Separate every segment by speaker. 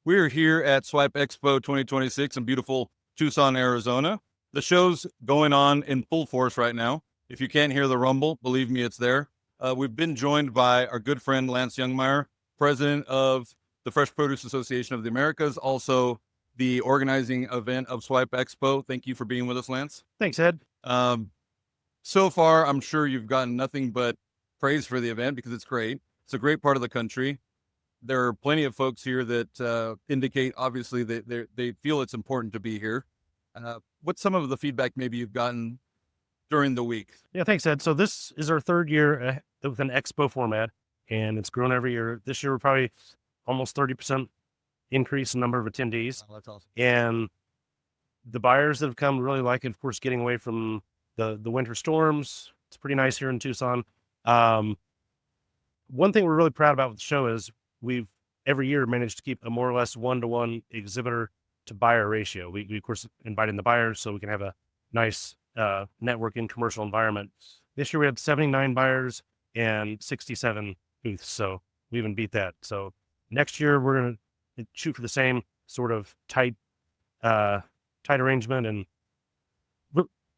Speaker 1: We're here at SWIPE Expo 2026 in beautiful Tucson, Arizona. The show's going on in full force right now. If you can't hear the rumble, believe me, it's there. We've been joined by our good friend Lance Jungmeyer, president of the Fresh Produce Association of the Americas, also the organizing event of SWIPE Expo. Thank you for being with us, Lance.
Speaker 2: Thanks, Ed.
Speaker 1: So far, I'm sure you've gotten nothing but praise for the event because it's great. It's a great part of the country. There are plenty of folks here that indicate, obviously, that they feel it's important to be here. What's some of the feedback maybe you've gotten during the week?
Speaker 2: Yeah, thanks, Ed. So this is our third year with an expo format, and it's grown every year. This year, we're probably almost 30% increase in number of attendees.
Speaker 1: Oh, that's awesome.
Speaker 2: And the buyers that have come really like it, of course, getting away from the winter storms. It's pretty nice here in Tucson. One thing we're really proud about with the show is we've every year managed to keep a more or less one-to-one exhibitor to buyer ratio. We of course invite in the buyers so we can have a nice networking commercial environment. This year we had 79 buyers and 67 booths, so we even beat that. So next year we're going to shoot for the same sort of tight arrangement, and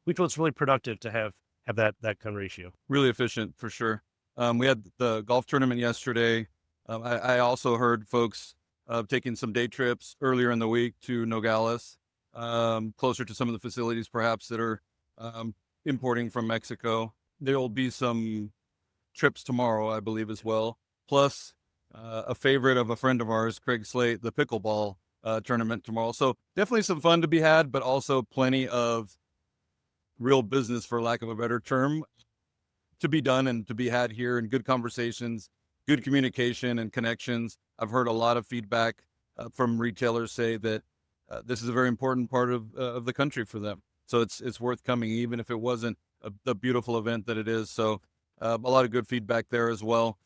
Speaker 2: we feel it's really productive to have that kind of ratio.
Speaker 1: Really efficient for sure. We had the golf tournament yesterday. I also heard folks taking some day trips earlier in the week to Nogales, closer to some of the facilities perhaps that are importing from Mexico. There will be some trips tomorrow, I believe, as well. Plus, a favorite of a friend of ours, Craig Slate, the pickleball tournament tomorrow. So definitely some fun to be had, but also plenty of real business, for lack of a better term, to be done and to be had here, and good conversations, good communication and connections. I've heard a lot of feedback from retailers say that this is a very important part of the country for them. So it's worth coming, even if it wasn't the beautiful event that it is. So a lot of good feedback there as well.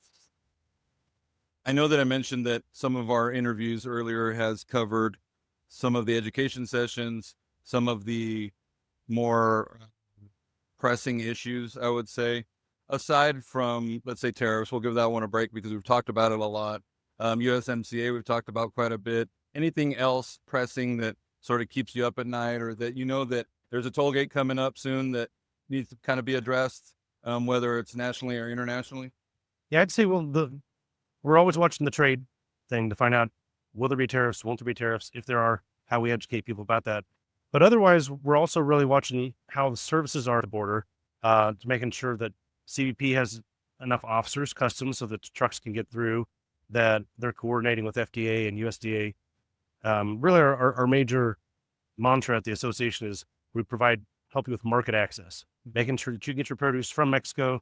Speaker 1: I know that I mentioned that some of our interviews earlier has covered some of the education sessions, some of the more pressing issues, I would say. Aside from, let's say, tariffs, we'll give that one a break because we've talked about it a lot. USMCA, we've talked about quite a bit. Anything else pressing that sort of keeps you up at night, or that you know that there's a toll gate coming up soon that needs to kind of be addressed, whether it's nationally or internationally?
Speaker 2: Yeah, I'd say, we're always watching the trade thing to find out, will there be tariffs, won't there be tariffs? If there are, how we educate people about that. But otherwise, we're also really watching how the services are at the border, to making sure that CBP has enough officers, customs, so that trucks can get through, that they're coordinating with FPAA and USDA. Really, our major mantra at the association is we help you with market access, making sure that you get your produce from Mexico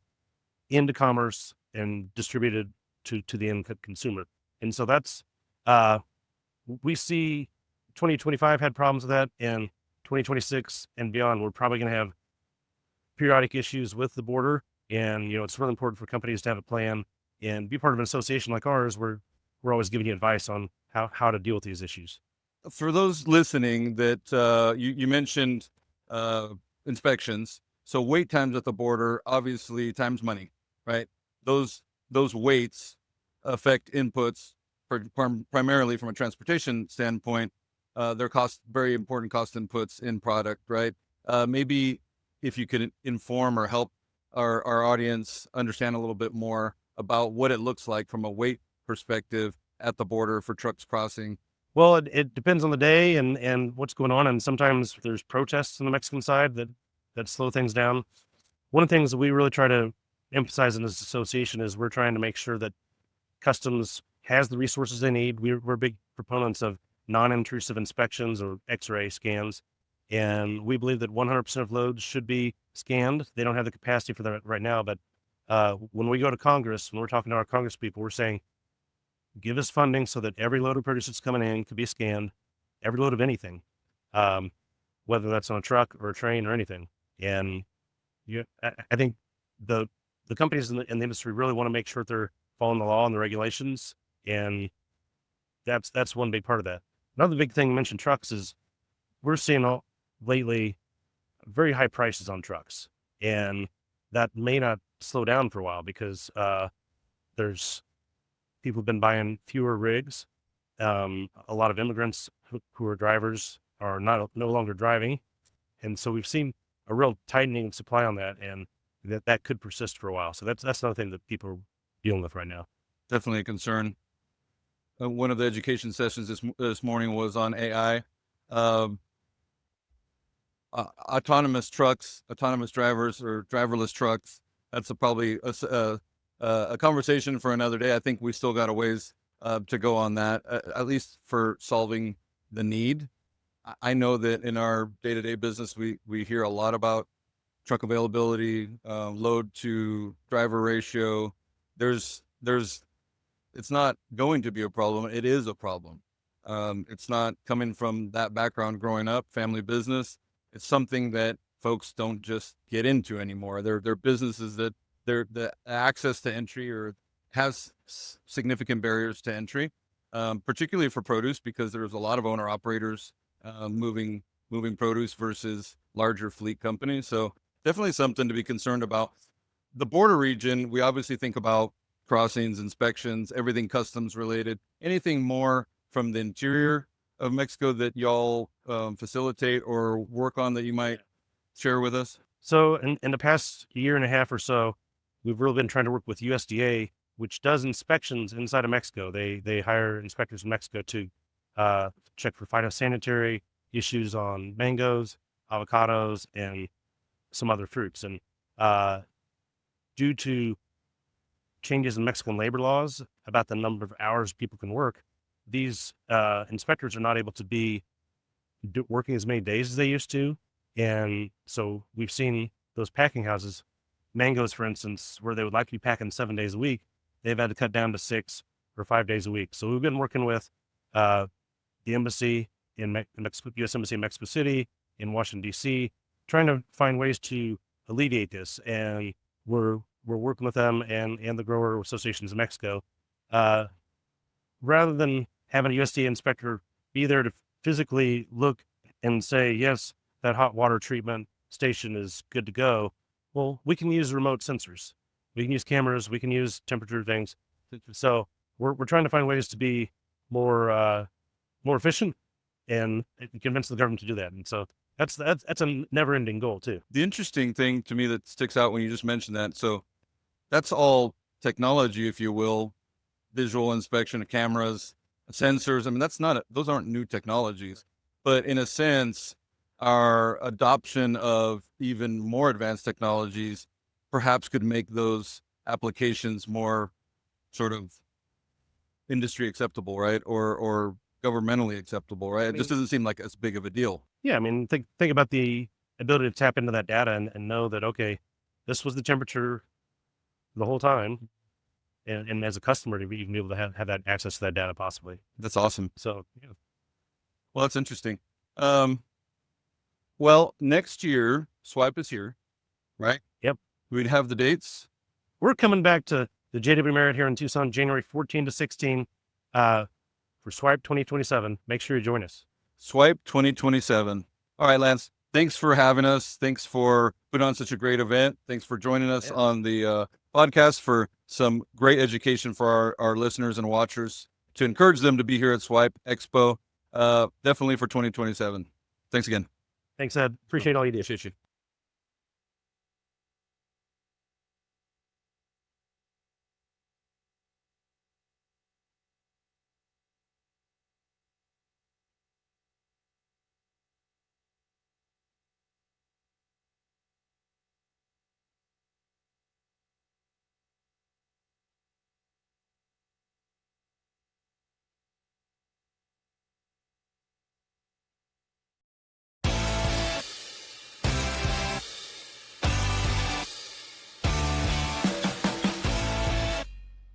Speaker 2: into commerce and distributed to the end consumer. And so that's, we see 2025 had problems with that, and 2026 and beyond, we're probably going to have periodic issues with the border. And, it's really important for companies to have a plan and be part of an association like ours, where we're always giving you advice on how to deal with these issues.
Speaker 1: For those listening that you mentioned inspections, so wait times at the border, obviously time's money, right? Those waits affect inputs primarily from a transportation standpoint. They're very important cost inputs in product, right? Maybe if you could inform or help our audience understand a little bit more about what it looks like from a weight perspective at the border for trucks crossing.
Speaker 2: Well, it depends on the day and what's going on. And sometimes there's protests on the Mexican side that slow things down. One of the things that we really try to emphasize in this association is we're trying to make sure that customs has the resources they need. We're big proponents of non-intrusive inspections or X-ray scans. And we believe that 100% of loads should be scanned. They don't have the capacity for that right now. But when we go to Congress, when we're talking to our Congress people, we're saying, give us funding so that every load of produce that's coming in could be scanned, every load of anything, whether that's on a truck or a train or anything. And I think the companies in the industry really want to make sure they're following the law and the regulations. And that's one big part of that. Another big thing, mentioned trucks, is we're seeing lately very high prices on trucks, and that may not slow down for a while because there's people have been buying fewer rigs, A lot of immigrants who are drivers are no longer driving. And so we've seen a real tightening of supply on that, and that could persist for a while. So that's another thing that people are dealing with right now.
Speaker 1: Definitely a concern. One of the education sessions this morning was on AI. Um, Autonomous trucks, autonomous drivers, or driverless trucks. That's probably a conversation for another day. I think we still got a ways to go on that, at least for solving the need. I know that in our day-to-day business, we hear a lot about truck availability, load to driver ratio. There's it's not going to be a problem. It is a problem. It's not coming from that background growing up, family business. It's something that folks don't just get into anymore. They're businesses that the access to entry or has significant barriers to entry, particularly for produce, because there's a lot of owner operators moving produce versus larger fleet companies. So definitely something to be concerned about. The border region, we obviously think about crossings, inspections, everything customs related. Anything more from the interior of Mexico that y'all facilitate or work on that you might share with us?
Speaker 2: So in the past year and a half or so, we've really been trying to work with USDA, which does inspections inside of Mexico. They hire inspectors in Mexico to check for phytosanitary issues on mangoes, avocados, and some other fruits. And due to changes in Mexican labor laws about the number of hours people can work, these inspectors are not able to be working as many days as they used to. And so we've seen those packing houses, mangoes, for instance, where they would like to be packing 7 days a week, they've had to cut down to 6 or 5 days a week. So we've been working with the embassy in Mexico, U.S. Embassy in Mexico City, in Washington, D.C., trying to find ways to alleviate this. And we're working with them and the grower associations in Mexico, rather than having a USDA inspector be there to physically look and say, yes, that hot water treatment station is good to go. Well, we can use remote sensors. We can use cameras. We can use temperature things. So we're trying to find ways to be more efficient and convince the government to do that. And so that's a never-ending goal too.
Speaker 1: The interesting thing to me that sticks out when you just mentioned that, so that's all technology, if you will, visual inspection of cameras, sensors. I mean, those aren't new technologies, but in a sense, our adoption of even more advanced technologies perhaps could make those applications more sort of industry acceptable, right? Or governmentally acceptable, right? It just doesn't seem like as big of a deal.
Speaker 2: Yeah, I mean, think about the ability to tap into that data and know that, okay, this was the temperature the whole time. And as a customer, to be able to have that access to that data possibly.
Speaker 1: That's awesome.
Speaker 2: So, yeah.
Speaker 1: Well, that's interesting. Well, next year, SWIPE is here, right?
Speaker 2: Yep.
Speaker 1: We'd have the dates.
Speaker 2: We're coming back to the JW Marriott here in Tucson, January 14 to 16, for SWIPE 2027. Make sure you join us.
Speaker 1: SWIPE 2027. All right, Lance, thanks for having us. Thanks for putting on such a great event. Thanks for joining us on the podcast for some great education for our listeners and watchers to encourage them to be here at SWIPE Expo, definitely for 2027. Thanks again.
Speaker 2: Thanks, Ed. Appreciate all you do.
Speaker 1: Appreciate you.